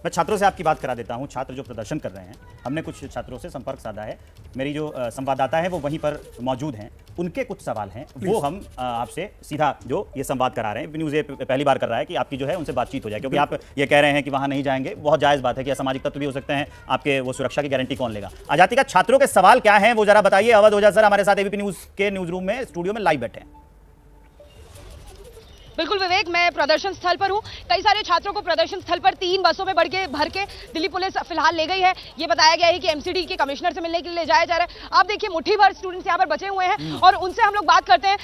मैं छात्रों से आपकी बात करा देता हूं। छात्र जो प्रदर्शन कर रहे हैं, हमने कुछ छात्रों से संपर्क साधा है। मेरी जो संवाददाता है वो वहीं पर मौजूद हैं, उनके कुछ सवाल हैं वो हम आपसे सीधा जो ये संवाद करा रहे हैं। न्यूज़ पहली बार कर रहा है कि आपकी जो है उनसे बातचीत हो जाए, क्योंकि आप ये कह रहे हैं कि वहाँ नहीं जाएंगे। बहुत जायज़ बात है कि असामाजिक तत्व भी हो सकते हैं, आपके वो सुरक्षा की गारंटी कौन लेगा। आजादी का छात्रों के सवाल क्या हैं वो जरा बताइए। अवध ओझा सर हमारे साथ एबीपी न्यूज़ के न्यूज़ रूम में स्टूडियो में लाइव बैठे हैं। बिल्कुल विवेक, मैं प्रदर्शन स्थल पर हूँ। कई सारे छात्रों को प्रदर्शन स्थल पर 3 बसों में भर के दिल्ली पुलिस फिलहाल ले गई है। ये बताया गया है कि एमसीडी के कमिश्नर से मिलने के लिए ले जाया जा रहा है। आप देखिए मुट्ठी भर स्टूडेंट्स यहाँ पर बचे हुए हैं और उनसे हम लोग बात करते हैं।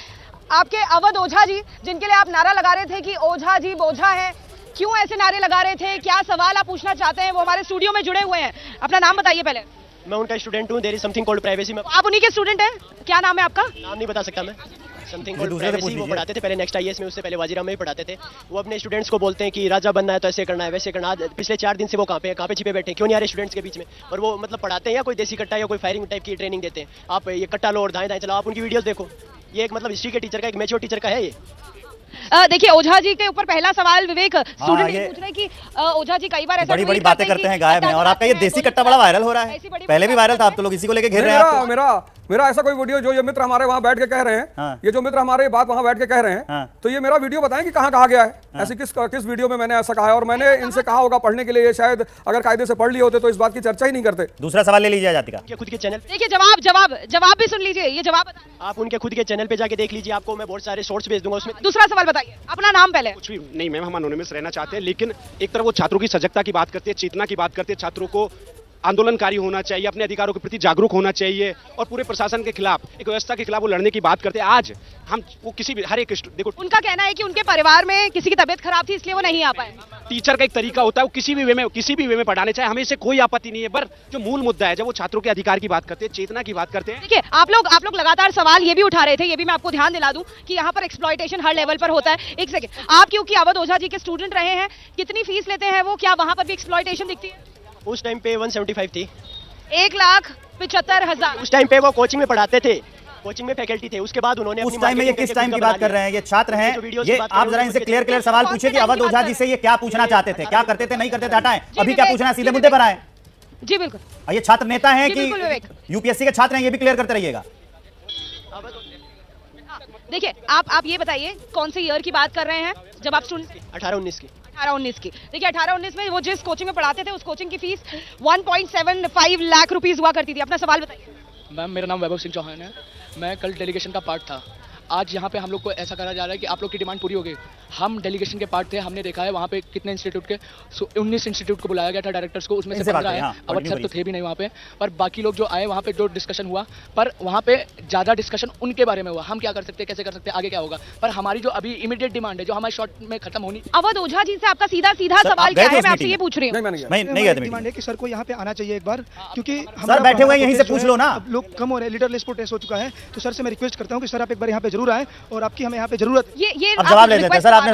आपके अवध ओझा जी, जिनके लिए आप नारा लगा रहे थे कि ओझा जी बोझा है, क्यों ऐसे नारे लगा रहे थे, क्या सवाल आप पूछना चाहते हैं, वो हमारे स्टूडियो में जुड़े हुए हैं। अपना नाम बताइए पहले। मैं उनका स्टूडेंट हूँ। There is something called privacy. में आप उन्हीं के स्टूडेंट हैं? क्या नाम है आपका? नाम नहीं बता सकता मैं। समथिंग कॉल्ड प्राइवेसी वो पढ़ाते थे पहले नेक्स्ट आईएएस में, उससे पहले वाजीराम में भी पढ़ाते थे। वो अपने स्टूडेंट्स को बोलते हैं कि राजा बनना है तो ऐसे करना है, वैसे करना है। पिछले 4 दिन से वो कहाँ पे छिपे बैठे हैं, क्यों नहीं आ रहे स्टूडेंट्स के बीच में? और वो मतलब पढ़ाते हैं या कोई देसी कट्टा या कोई फायरिंग टाइप की ट्रेनिंग देते हैं। आप ये कट्टा लो और दाएं दाएं चलाओ। आप उनकी वीडियोस देखो। ये एक मतलब हिस्ट्री के टीचर का, एक मैच्योर टीचर का है ये। देखिए ओझा जी के ऊपर पहला सवाल विवेक, स्टूडेंट ये पूछ रहे हैं कि ओझा जी कई बार ऐसा बड़ी बातें करते हैं गायब हैं, और आपका ये देसी कट्टा बड़ा वायरल हो रहा है। पहले भी वायरल था, आप तो लोग इसी को लेके घेर रहे हैं। मेरा ऐसा कोई वीडियो जो ये मित्र हमारे वहाँ बैठ के कह रहे हैं, ये जो मित्र हमारे बात वहाँ बैठ के कह रहे हैं, तो ये मेरा वीडियो बताएं कि कहाँ कहा गया है, ऐसे किस वीडियो में मैंने ऐसा कहा है। और मैंने इनसे कहा होगा पढ़ने के लिए, ये शायद अगर कायदे से पढ़ लिए होते तो इस बात की चर्चा ही नहीं करते। दूसरा सवाल ले लीजिए आजादी का। खुद के चैनल देखिए, जवाब भी सुन लीजिए। ये जवाब आप उनके खुद के चैनल पे जाके देख लीजिए। आपको मैं बहुत सारे शॉर्ट्स भेज दूंगा उसमें। दूसरा सवाल बताइए, अपना नाम पहले। कुछ भी नहीं मैम, हम एनोनिमस रहना चाहते हैं, लेकिन एक तरफ वो छात्रों की सजगता की बात करते हैं, चेतना की बात करते हैं, छात्रों को आंदोलनकारी होना चाहिए, अपने अधिकारों के प्रति जागरूक होना चाहिए और पूरे प्रशासन के खिलाफ, एक व्यवस्था के खिलाफ वो लड़ने की बात करते हैं। आज हम वो किसी भी हर एक देखो, उनका कहना है कि उनके परिवार में किसी की तबीयत खराब थी इसलिए वो नहीं आ पाए। टीचर का एक तरीका होता है, वो किसी भी वे में पढ़ाने चाहे, हमें इससे कोई आपत्ति नहीं है। पर जो मूल मुद्दा है, जब वो छात्रों के अधिकार की बात करते हैं, चेतना की बात करते हैं। देखिए आप लोग लगातार सवाल ये भी उठा रहे थे, ये भी मैं आपको ध्यान दिला दूं कि यहाँ पर एक्सप्लॉयटेशन हर लेवल पर होता है। एक सेकंड, आप क्योंकि अवध ओझा जी के स्टूडेंट रहे हैं, कितनी फीस लेते हैं वो? क्या वहाँ पर भी एक्सप्लॉयटेशन दिखती है? उस टाइम पे 175 थी। 1,75,000। उस टाइम पे वो कोचिंग में पढ़ाते थे, कोचिंग में फैकल्टी थे। उसके बाद उन्होंने उस टाइम में, ये किस टाइम की बात कर रहे हैं? ये छात्र हैं। ये आप जरा इनसे क्लियर सवाल पूछिए कि अवध ओझा जी से ये क्या पूछना चाहते थे, क्या करते थे, नहीं करते थे, हटाएं। अभी क्या पूछना है, सीधे मुद्दे पर आए। जी बिल्कुल। ये छात्र नेता हैं कि यूपीएससी के छात्र हैं, ये भी क्लियर करते रहिएगा। देखिए आप ये बताइए कौन से ईयर की बात कर रहे हैं जब आप स्टूडेंट? 18-19 की। 18-19 की। देखिए 18-19 में वो जिस कोचिंग में पढ़ाते थे, उस कोचिंग की फीस 1.75 लाख रुपीस हुआ करती थी। अपना सवाल बताइए। मैम मेरा नाम वैभव सिंह चौहान है। मैं कल डेलीगेशन का पार्ट था। आज यहाँ पे हम लोग को ऐसा करा जा रहा है कि आप लोग की डिमांड पूरी हो गई। हम डेलीगेशन के पार्ट थे, हमने देखा है वहाँ पे कितने इंस्टीट्यूट के 19 इंस्टीट्यूट को बुलाया गया था डायरेक्टर्स को, उसमें से 15 आए। अवध सर तो थे भी नहीं वहाँ पे, पर बाकी लोग जो आए वहाँ पे जो डिस्कशन हुआ, पर वहाँ पे ज़्यादा डिस्कशन उनके बारे में हुआ, हम क्या कर सकते हैं, कैसे कर सकते हैं, आगे क्या होगा। पर हमारी जो अभी इमीडिएट डिमांड है, जो हमारे शॉर्ट में खत्म होनी। अवध ओझा जी से आपका सीधा सवाल क्या है, मैं आपसे ये पूछ रही हूँ। डिमांड है कि सर को यहाँ पे आना चाहिए एक बार, क्योंकि सर बैठे हुए यहीं से पूछ लो ना। लोग कम हो रहे हैं, लीडरलेस प्रोटेस्ट हो चुका है, तो सर से मैं रिक्वेस्ट करता हूँ कि सर आप एक बार यहाँ पे जरूर आए और आपकी हमें यहाँ पे जरूरत है। ये अब जवाब ले लेते हैं सर। आपने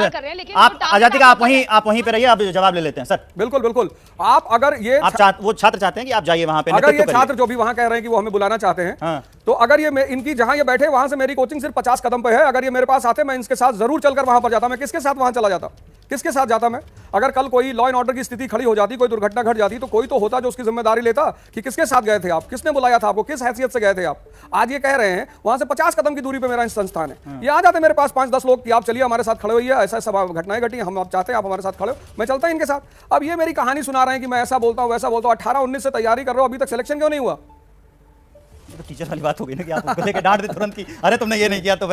आप आजादी का आप वहीं पे रहिए, आप जवाब ले लेते हैं सर। बिल्कुल। आप अगर ये वो छात्र चाहते हैं कि आप जाइए वहां पे, अगर ये छात्र जो भी वहां कह रहे हैं कि वो हमें बुलाना चाहते हैं, तो अगर ये इनकी जहां ये बैठे वहां से मेरी कोचिंग सिर्फ 50 कदम पे है। अगर ये मेरे पास आते, मैं इनके साथ जरूर चलकर वहां पर जाता। मैं किसके साथ वहां चला जाता? किसके साथ जाता मैं? अगर कल कोई लॉ एंड ऑर्डर की स्थिति खड़ी हो जाती, कोई दुर्घटना घट जाती, तो कोई तो होता जो उसकी जिम्मेदारी लेता कि किसके साथ गए थे आप, किसने बुलाया था आपको, किस हैसियत से गए थे आप। आज ये कह रहे हैं वहां से 50 कदम की दूरी पे मेरा संस्थान है, ये आ जाते मेरे पास 5-10 लोग कि आप चलिए हमारे साथ खड़े होइए, ऐसा सब घटनाएं घटी, हम आप चाहते हैं आप हमारे साथ खड़े हो, मैं चलता इनके साथ। अब ये मेरी कहानी सुना रहे हैं कि मैं ऐसा बोलता हूं वैसा बोलता हूं। 18-19 से तैयारी कर रहा हूं, अभी तक सिलेक्शन क्यों नहीं हुआ? टीचर वाली बात हो गई ना कि आप उसको लेके डांट दे तुरंत की, अरे तुमने ये नहीं किया तो